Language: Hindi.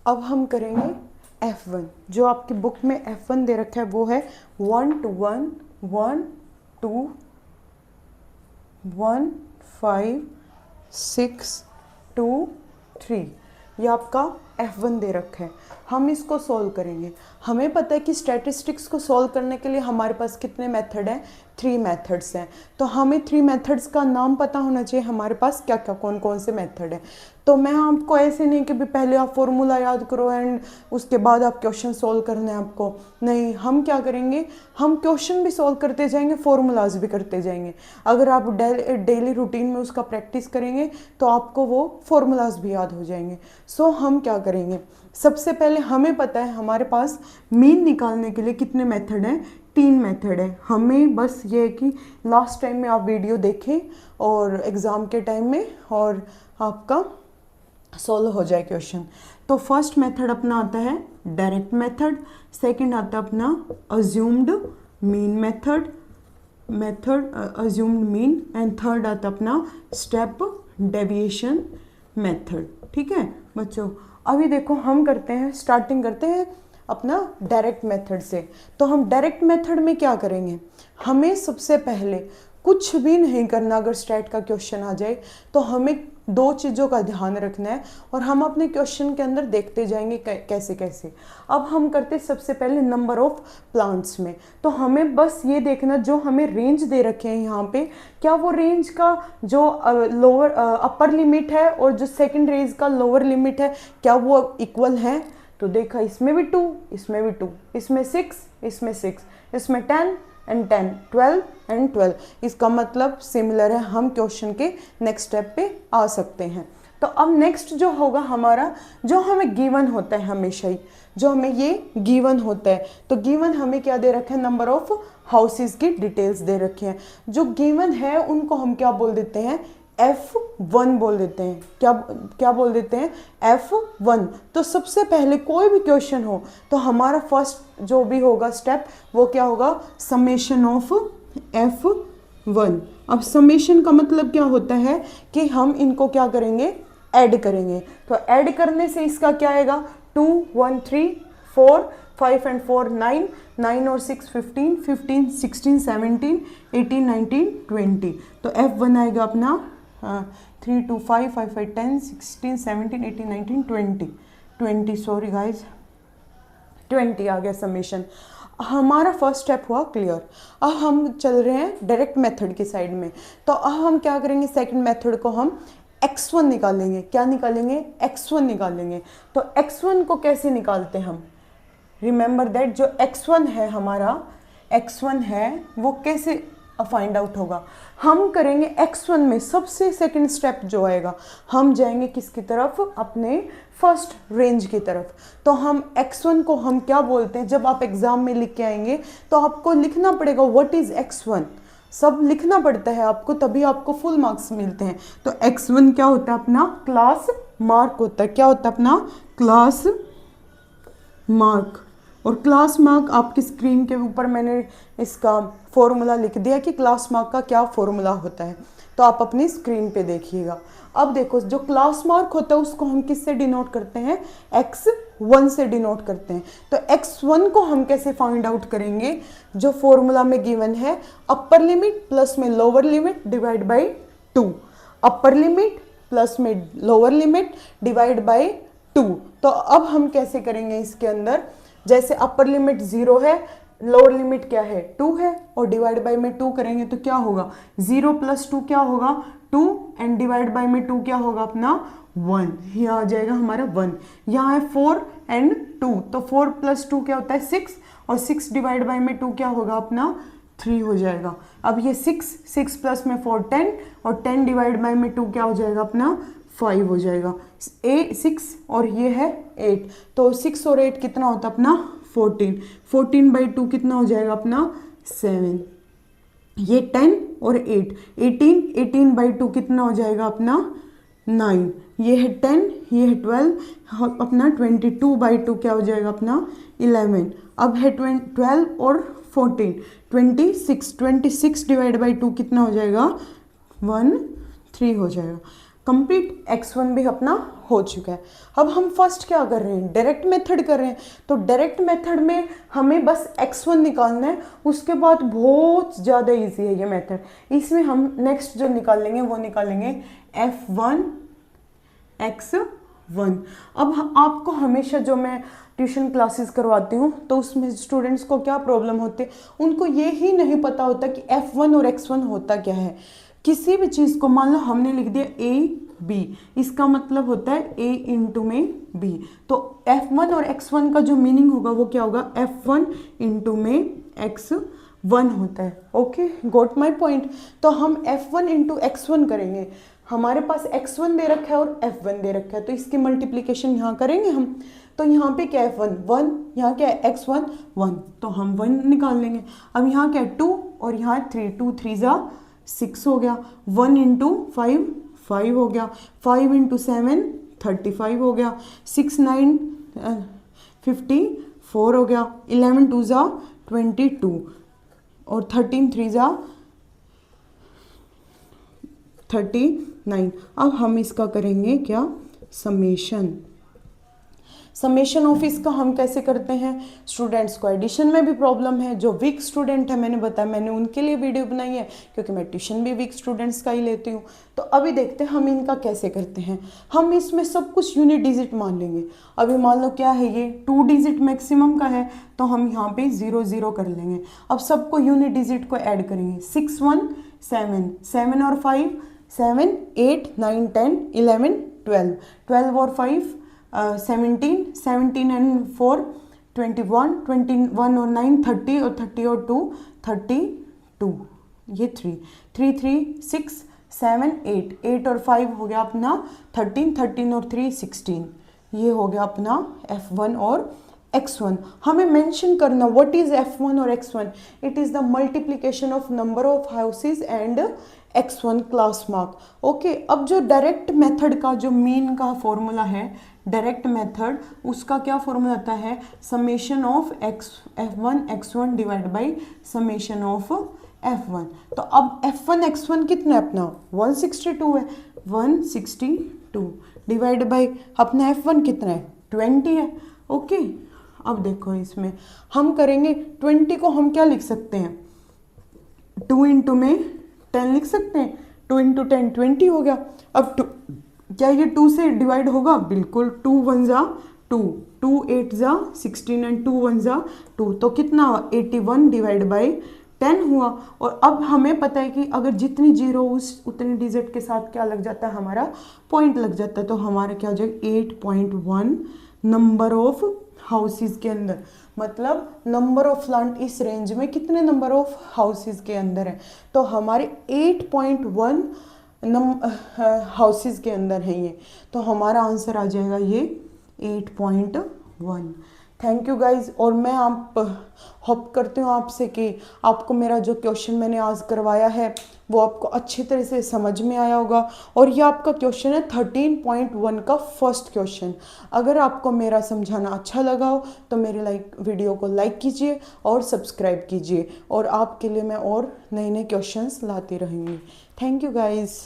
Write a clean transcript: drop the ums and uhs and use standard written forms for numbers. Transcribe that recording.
अब हम करेंगे F1। जो आपकी बुक में F1 दे रखा है वो है 1 to 1 1 2 1 5 6 2 3। ये आपका F1 दे रखा है। हम इसको सॉल्व करेंगे। हमें पता है कि स्टैटिस्टिक्स को सॉल्व करने के लिए हमारे पास कितने मेथड हैं, 3 मेथड्स हैं। तो हमें 3 मेथड्स का नाम पता होना चाहिए, हमारे पास क्या क्या कौन कौन से मेथड हैं। तो मैं आपको ऐसे नहीं कि भी पहले आप फॉर्मूला याद करो एंड उसके बाद आप क्वेश्चन सॉल्व करना है आपको, नहीं। हम क्या करेंगे, हम क्वेश्चन भी सॉल्व करते जाएंगे, फॉर्मूलाज भी करते जाएंगे। अगर आप डेली रूटीन में उसका प्रैक्टिस करेंगे तो आपको वो फॉर्मूलाज भी याद हो जाएंगे। सो हम क्या करेंगे, सबसे पहले हमें पता है हमारे पास मीन निकालने के लिए कितने मेथड हैं, 3 मेथड है। हमें बस ये है कि लास्ट टाइम में आप वीडियो देखें और एग्ज़ाम के टाइम में और आपका सॉल्व हो जाए क्वेश्चन। तो फर्स्ट मेथड अपना आता है डायरेक्ट मेथड, सेकंड आता है अपना assumed mean method assumed mean, and third आता है अपना स्टेप डेविएशन मेथड। ठीक है बच्चों, अभी देखो हम करते हैं, स्टार्टिंग करते हैं अपना डायरेक्ट मेथड से। तो हम डायरेक्ट मेथड में क्या करेंगे, हमें सबसे पहले कुछ भी नहीं करना। अगर स्टैट का क्वेश्चन आ जाए तो हमें 2 चीज़ों का ध्यान रखना है और हम अपने क्वेश्चन के अंदर देखते जाएंगे कैसे कैसे। अब हम करते सबसे पहले नंबर ऑफ प्लांट्स में। तो हमें बस ये देखना, जो हमें रेंज दे रखे हैं यहाँ पे, क्या वो रेंज का जो लोअर अपर लिमिट है और जो सेकंड रेंज का लोअर लिमिट है, क्या वो इक्वल है। तो देखा, इसमें भी 2, इसमें भी 2, इसमें 6, इसमें 6, इसमें 10 एंड 10, 12 एंड 12। इसका मतलब सिमिलर है, हम क्वेश्चन के नेक्स्ट स्टेप पे आ सकते हैं। तो अब नेक्स्ट जो होगा हमारा, जो हमें गिवन होता है हमेशा ही, जो हमें ये गिवन होता है, तो गिवन हमें क्या दे रखे हैं, नंबर ऑफ हाउसेस की डिटेल्स दे रखे हैं। जो गिवन है उनको हम क्या बोल देते हैं, F1 बोल देते हैं। क्या क्या बोल देते हैं, F1। तो सबसे पहले कोई भी क्वेश्चन हो तो हमारा फर्स्ट जो भी होगा स्टेप वो क्या होगा, समेशन ऑफ F1। अब समेशन का मतलब क्या होता है कि हम इनको क्या करेंगे, ऐड करेंगे। तो ऐड करने से इसका क्या आएगा, 2 1 3 4 5 एंड 4 9, 9 और 6 15, 15 16 17 18 19 20। तो F1 आएगा अपना 3 2 5 5 5 10 16 17 18 19 20 20, सॉरी गाइज 20 आ गया समेशन। हमारा फर्स्ट स्टेप हुआ क्लियर। अब हम चल रहे हैं डायरेक्ट मेथड की साइड में। तो अब हम क्या करेंगे, सेकंड मेथड को हम x1 निकालेंगे। क्या निकालेंगे, x1 निकालेंगे। तो x1 को कैसे निकालते हैं हम, रिमेंबर दैट जो x1 है हमारा, x1 है वो कैसे फाइंड आउट होगा, हम करेंगे x1 में सबसे सेकंड स्टेप जो आएगा, हम जाएंगे किसकी तरफ, अपने फर्स्ट रेंज की तरफ। तो हम x1 को हम क्या बोलते हैं, जब आप एग्जाम में लिख के आएंगे तो आपको लिखना पड़ेगा व्हाट इज x1, सब लिखना पड़ता है आपको, तभी आपको फुल मार्क्स मिलते हैं। तो x1 क्या होता है, अपना क्लास मार्क होता है। क्या होता है, अपना क्लास मार्क। और क्लास मार्क आपकी स्क्रीन के ऊपर मैंने इसका फॉर्मूला लिख दिया कि क्लास मार्क का क्या फॉर्मूला होता है, तो आप अपनी स्क्रीन पे देखिएगा। अब देखो, जो क्लास मार्क होता है उसको हम किससे डिनोट करते हैं, x1 से डिनोट करते हैं। तो x1 को हम कैसे फाइंड आउट करेंगे, जो फॉर्मूला में गिवन है, अपर लिमिट प्लस में lower limit divide by 2, upper limit plus में लोअर लिमिट डिवाइड बाई 2। तो अब हम कैसे करेंगे इसके अंदर, जैसे अपर लिमिट 0 है, लोअर लिमिट क्या है 2 है, और डिवाइड बाय में 2 करेंगे तो क्या होगा, 0 प्लस 2 क्या होगा 2, एंड डिवाइड बाय में 2 क्या होगा अपना 1, यहाँ आ जाएगा हमारा 1। यहाँ है 4 एंड 2, तो 4 प्लस 2 क्या होता है 6, और 6 डिवाइड बाय में 2 क्या होगा अपना 3 हो जाएगा। अब ये 6 प्लस में 4 10, और 10 डिवाइड बाय में 2 क्या हो जाएगा अपना 5 हो जाएगा। 6 और ये है 8, तो 6 और 8 कितना होता है अपना 14, 14 बाई 2 कितना हो जाएगा अपना 7, ये 10 और 8, 18, 18 बाई 2 कितना हो जाएगा अपना 9, ये है 10, ये है 12, अपना 22 बाई 2 क्या हो जाएगा अपना 11। अब है 12 और 14, 26, 26 डिवाइड बाई 2 कितना हो जाएगा 1 3 हो जाएगा। कंप्लीट x1 भी अपना हो चुका है। अब हम फर्स्ट क्या कर रहे हैं, डायरेक्ट मेथड कर रहे हैं। तो डायरेक्ट मेथड में हमें बस x1 निकालना है, उसके बाद बहुत ज़्यादा इजी है ये मेथड। इसमें हम नेक्स्ट जो निकालेंगे वो निकालेंगे f1 x1। अब आपको हमेशा जो मैं ट्यूशन क्लासेस करवाती हूँ तो उसमें स्टूडेंट्स को क्या प्रॉब्लम होती है, उनको ये ही नहीं पता होता कि f1 और x1 होता क्या है। किसी भी चीज़ को मान लो हमने लिख दिया a b, इसका मतलब होता है a इंटू में b। तो f1 और x1 का जो मीनिंग होगा वो क्या होगा, f1 इंटू में x1 होता है। Okay, got my point. तो हम f1 इंटू x1 करेंगे, हमारे पास x1 दे रखा है और f1 दे रखा है, तो इसकी मल्टीप्लिकेशन यहाँ करेंगे हम। तो यहाँ पे क्या है 1 1, यहाँ क्या है x1 1, तो हम 1 निकाल लेंगे। अब यहाँ क्या है 2 और यहाँ 3, 2 3 जा 6 हो गया। 1 इंटू 5 5 हो गया। 5 इंटू 7 35 हो गया। 6 9 54 हो गया। 11 2 जा 22 और 13 3 जा 39। अब हम इसका करेंगे क्या, समेशन। समेशन ऑफ इसका हम कैसे करते हैं, स्टूडेंट्स को एडिशन में भी प्रॉब्लम है, जो वीक स्टूडेंट है मैंने बताया, मैंने उनके लिए वीडियो बनाई है क्योंकि मैं ट्यूशन भी वीक स्टूडेंट्स का ही लेती हूँ। तो अभी देखते हैं हम इनका कैसे करते हैं। हम इसमें सब कुछ यूनिट डिजिट मान लेंगे। अभी मान लो क्या है, ये 2 डिजिट मैक्सिमम का है, तो हम यहाँ पे 0 0 कर लेंगे। अब सबको यूनिट डिजिट को ऐड करेंगे। 6 1 7, 7 और 5 7, 8 9 10 11 12, 12 और 5 17, 17 एंड 4 21, 21 और 9 30 और 30 और 2 32, ये 3 3 3 6 7 8, 8 और 5 हो गया अपना 13, 13 और 3 16, ये हो गया अपना f1 और x1। हमें मेंशन करना व्हाट इज f1 और x1, it is the multiplication of number of houses and x1 class mark. Okay, अब जो डायरेक्ट मेथड का जो मीन का फॉर्मूला है, डायरेक्ट मेथड, उसका क्या फॉर्मूला आता है, summation of f1 x1 divide by summation of f1। तो अब f1 x1 कितना है अपना 162 है, 162 डिवाइड बाई अपना f1 कितना है 20 है। ओके, अब देखो इसमें हम करेंगे 20 को हम क्या लिख सकते हैं, 2 इंटू में 10 लिख सकते हैं। 2 इंटू 10 20 हो गया। अब क्या ये 2 से डिवाइड होगा, बिल्कुल। 2 1 जा 2, 2 8 जा 16 एंड 2 1 जा 2, तो कितना 81 डिवाइड बाई 10 हुआ। और अब हमें पता है कि अगर जितनी जीरो उतनी डिजिट के साथ क्या लग जाता है, हमारा पॉइंट लग जाता है। तो हमारा क्या हो जाएगा 8.1 नंबर ऑफ हाउसेस के अंदर, मतलब नंबर ऑफ प्लांट इस रेंज में कितने नंबर ऑफ हाउसेस के अंदर है, तो हमारे 8.1 हाउसेस के अंदर है ये। तो हमारा आंसर आ जाएगा ये 8.1। Thank you guys. और मैं आप होप करती हूँ आपसे कि आपको मेरा जो क्वेश्चन मैंने आज करवाया है वो आपको अच्छी तरह से समझ में आया होगा। और ये आपका क्वेश्चन है 13.1 का फर्स्ट क्वेश्चन। अगर आपको मेरा समझाना अच्छा लगा हो तो मेरे वीडियो को लाइक कीजिए और सब्सक्राइब कीजिए, और आपके लिए मैं और नए नए क्वेश्चंस लाती रहूँगी। Thank you guys.